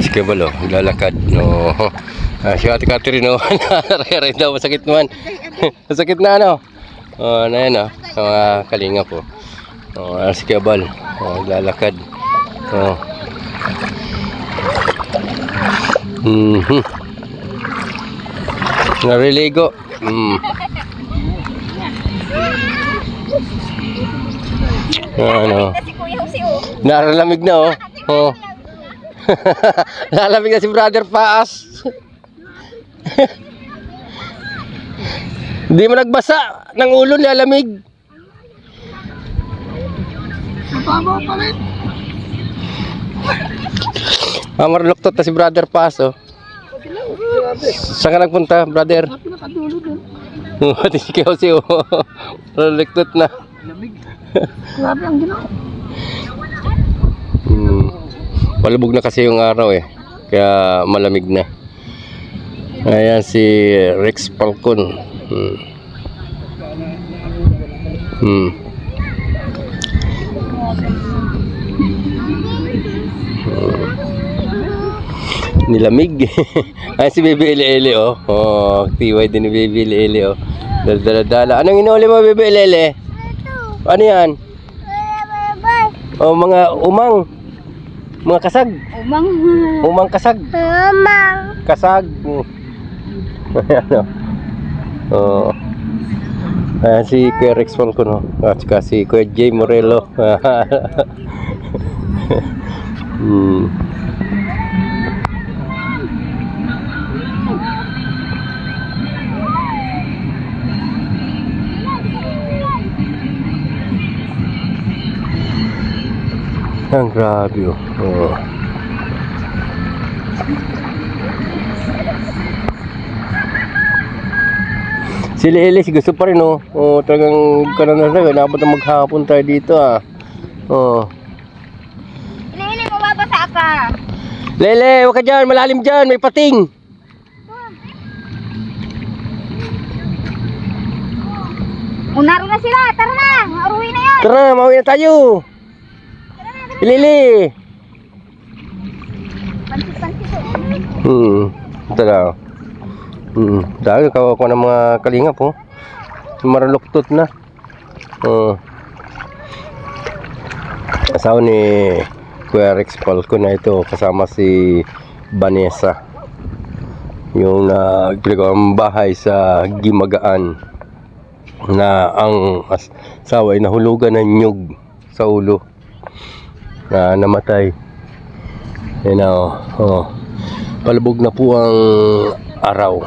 Si Kebal, lalakad. No. Si Ate Catherine, no. Ray daw, masakit naman. Masakit na, ano. Na yan, mga kalinga po. Si Kebal, lalakad. Nariligo. Ano. Naralamig na, oh. Lalamig na si Brother Paas. Hindi mo nagbasa ng ulo, lalamig. Marluktot na si Brother Paas, oh. Saan ka nagpunta, brother? Pati si Kelsey, oh. Marluktot na. Grabe ang ginawa. Palubog na kasi yung araw, kaya malamig na. Ayan si Rex Falcon. Nilamig. Ayan si Baby Eli, oh. Tiway din ni Baby Eli, oh. Dala-dala. Anong inuli mo, Baby Eli? Ano yan? Oh, mga umang. Mga kasag. Umang kasag. Kasag. Ayan, oh. Ayan si Kuya Rex Falcon, no? At saka si Kuya Jay Morello. Ang grabe, oh. Si Lelis gusto pa rin, oh. Talagang kanan na nabot na maghapon tayo dito, Lele, mababasa ka. Lele, huwag ka dyan, malalim dyan, may pating. Unaro na sila, tara na. Uruwi na yan. Tara, mauwi na tayo. Lili. Pansit-pansit. Ito na. Dahil kawawa ko ng mga kalingap, oh. Maraluktot na. Asawa ni Kuya Rex Falcon na ito, kasama si Vanessa. Yung nagligawang bahay sa Gimagaan, na ang asawa ay nahulugan ng nyug sa ulo, na namatay. Yan, oh. Palubog na po ang araw.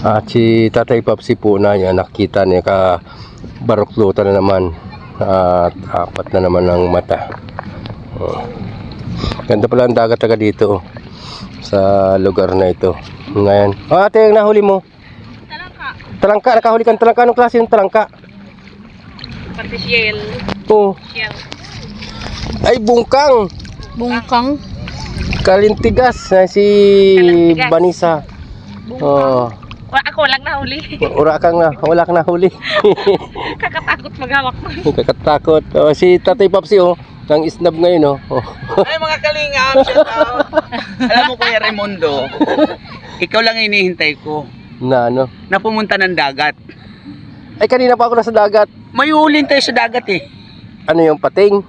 At si Tatay Papsi po na niya, nakita niya ka baroklutan na naman at apat na naman ang mata. Ganda pala ang dagat taga dito, sa lugar na ito. Ngayon, ate, yung nahuli mo? Talangka, nakahuli kang talangka. Anong klase yung talangka? Pati shell. Oh. Shell. Ay, bungkang. Bungkang. Kalintigas na si Kalintigas. Vanessa. Ako lang nahuli. Wala kang nahuli. Kakatakot maghawak. Kakatakot. Si Tatay Papsi, ng isnab ngayon, Ay, mga kalingap, shout out. Alam mo, Kuya Raimundo, ikaw lang hinihintay ko na ano? na pumunta ng dagat. Ay, kanina pa ako nasa dagat. May hulin tayo sa dagat, Ano yung pating?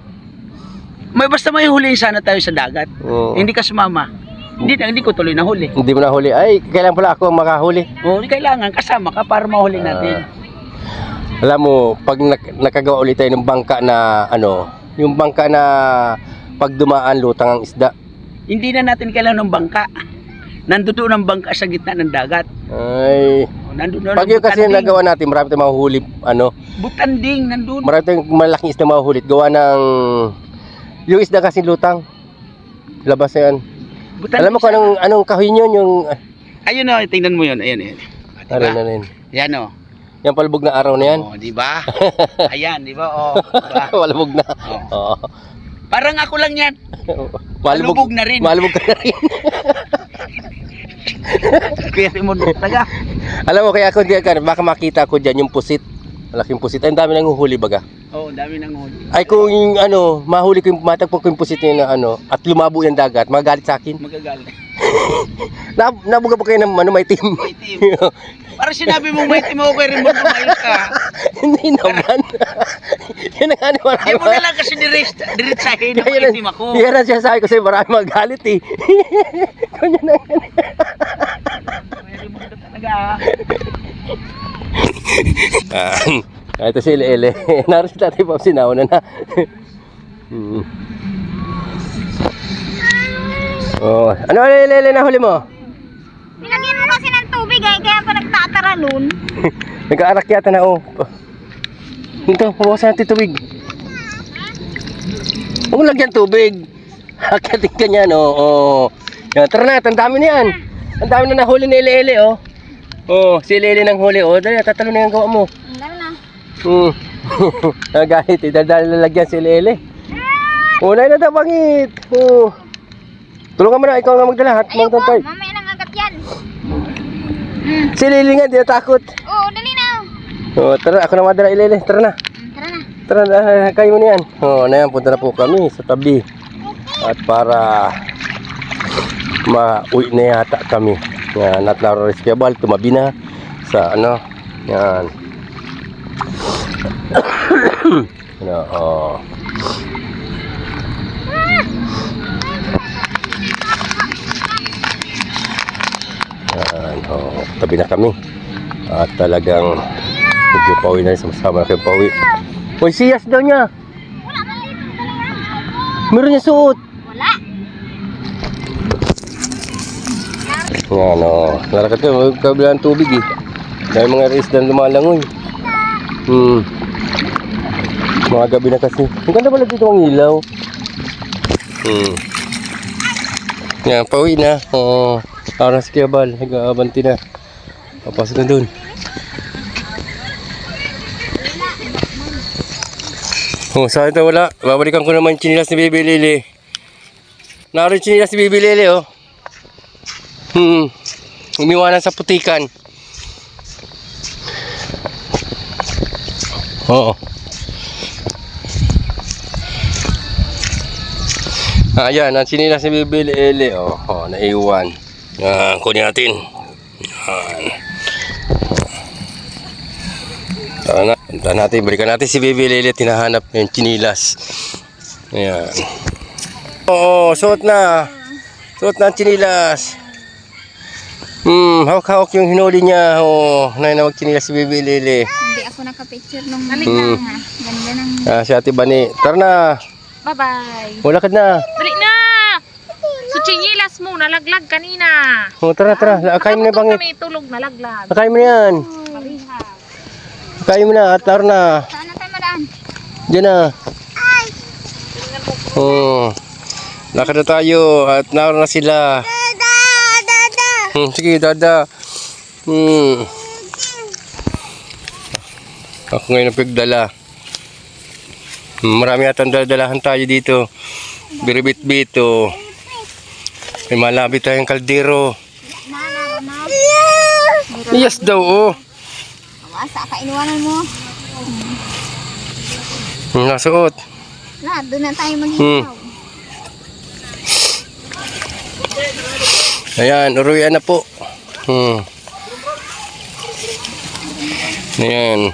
Basta may hulin sana tayo sa dagat. Hindi ka sumama. Hindi ko tuloy nahuli. Hindi mo nahuli. Ay, kailan pala ako makahuli? Kailangan kasama ka para mahuli natin. Alam mo, pag nakagawa ulit tayo ng bangka na yung bangka na pag dumaan lutang ang isda. Hindi na natin kailangan ng bangka. Nandoon ang bangka sa gitna ng dagat. Ay. Nandun Pag yun kasi nagawa natin, marami tayong mahuhuli, Butanding, nandun. marami tayong malaking isda mahuhuli. Gawa ng, yung isda kasi lutang. Labas na yan. Butanding. Alam mo kung anong kahoy yun, yung, Ayun tingnan mo yun. Ayan. Diba? Ano. Yan Yung palubog na araw na yan. di ba? Ayan, di ba? Diba? Palubog na. Oo. Parang ako lang yan. Malubog na rin. Malubog ka na rin. Kaya mo taga. Alam mo, kaya ako baka makita ko dyan yung pusit. Malaking pusit. Ay, ang dami nang huhuli baga. Oo, dami ng huli. Ay kung yung ano, mahuli ko yung matagpag ko yung pusit niya na ano, at lumabo yung dagat, magagalit sa akin. Magagalit. Nabuga pa kayo ng ano, may team. May team. Parang sinabi mong may team ako kay Raymond, tumayos ka. Hindi naman. Yan ang ano, marami. Hindi mo na lang kasi diretsahin na may team ako. Yan ang sinasabi ko sa'yo, marami magalit eh. Kanya na yan. May Raymond talaga. Ito si Ele. Naroon si Tatay Pop, sinauna na. Oh, ano Ele na huli mo? Nilagyan mo kasi ng tubig eh, kaya pa nagtatara nun. Nag-aarak yata na oh. Ito, puwasan natin tubig. Huwag lagyan tubig. Hakatin ka niyan oh. Yan, tara na, ang dami na yan. Ang dami na nahuli ni Ele oh. Oh, si Ele nang huli oh. Dali, tatalo na yung gawa mo. Lalo na. Nagalit eh, dahil lalagyan si Lele. Unay na daw pangit. Tulungan mo na, ikaw nga magdala. Ayoko, mamaya nang agad yan. Si Lele nga, di na takot. Oo, dali na. Tara, ako na madala Lele. Tara na. Tara na. Tara na, kayo mo na yan. Na yan, punta na po kami sa tabi. At para mauwi na yata kami. Yan, at narorescable, tumabi na sa ano. Yan. Oh. Yan, tabi na kami. At talagang medyo pauwi na rin, sama na kayo pauwi. Uy, siyas daw niya. Wala ka lang ito talaga. Meron niya suot. Wala. Yan, narakat ko, kabilang tubig eh. Dahil mga isda na lumalangoy. Mga gabi na kasi. Ang ganda pala dito ang ilaw. Yan, pauwi na. Parang si Kiabal, nag-aabanti na. Papasok na dun. Sa ito wala. Babalikan ko naman yung chinilas ni Baby Lily. Naroon yung chinilas ni Baby Lily oh. Umiwanan sa putikan. Oo. Ayan, ang sinilas ni Baby Lily naiwan. Kunin natin. Tara na, punta natin, balikan natin si Baby Lily, tinahanap yung chinilas. Ayan. Suot na. Suot na ang chinilas. Hawak-hawak yung hinuli niya. Nainawag chinilas si Baby Lily. Hindi ako nakapicture nung naliglang ha. Ganda ng... Si Ate Bani. Tara na. Bye-bye. Wala ka na. Dali na! So, chinilas mo, nalaglag kanina. Tara. Kain mo na bangit. Kami tulog, nalaglag. Kain mo na yan. Pariha. Kain mo na at tara na. Saan na tayo madaan? Diyan na. Lakad na tayo at naroon na sila. Sige, dada. Ako ngayon ang pigdala. Marami atang dalahan tayo dito. Biribit-bit. May malabi tayong kaldero. Yes daw Asa ka iniwanan mo? Nasuot. Doon na tayo mag-ihaw. Ayan, uruyan na po. Ayan.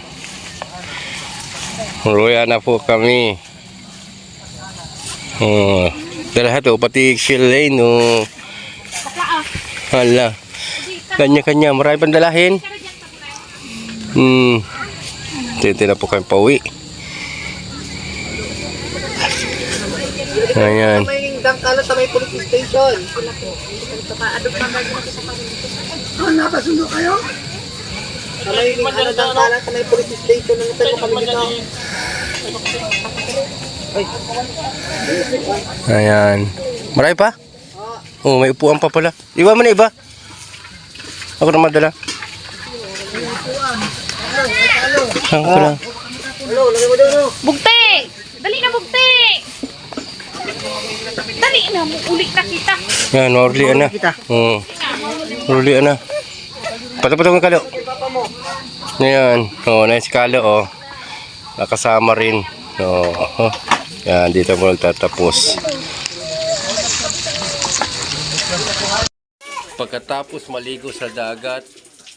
Uruyan na po kami. Dalahat pati shell lane. Hala. Kanya-kanya, marami pang dalahin. Tinti na po kami pauwi. Ayan. Dangkala sa may police station. Napasundo kayo? Sa may dangkala sa may police station. Ano kami dito? Ayan. Marami pa? May upuan pa pala. Iba mo na iba. Ako na madala. Saan ko lang? Bugti! Dali na, bugti! Dali na, ulit na kita. Yan, maurlian na. Maurlian na. Patapatong ang kalo. Ayan. Nice kalo nakasama rin. Oo. Yan, dito mo nagtatapos. Pagkatapos maligo sa dagat,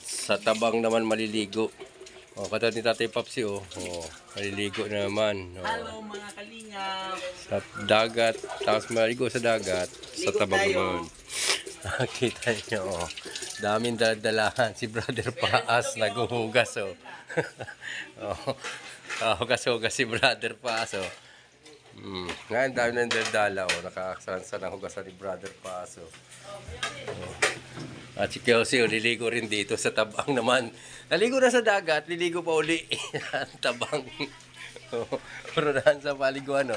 sa tabang naman maliligo. O, katulad ni Tatay Papsi, maliligo na naman. Hello mga kalingap. Sa dagat, tapos maligo sa dagat, sa tabang naman. Kita nyo, daming daladalahan. Si Brother Paas, naghuhugas, hugas si Brother Paas, Ngayon, dami ng daladala, nakakasansan ang hugasan ni Brother Paas, At si Kelsey, liligo rin dito sa tabang naman. Naligo na sa dagat, liligo pa uli. Tabang. Purunahan sa paliguan,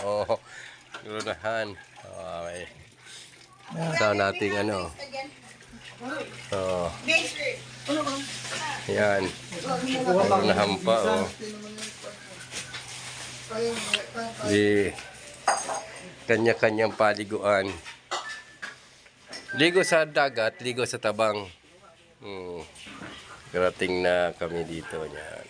Purunahan. Okay. Sa nating Yan. Purunahan pa, Di kanya-kanyang paliguan. Ligo sa dagat, ligo sa tabang. Karating na kami dito. Yan.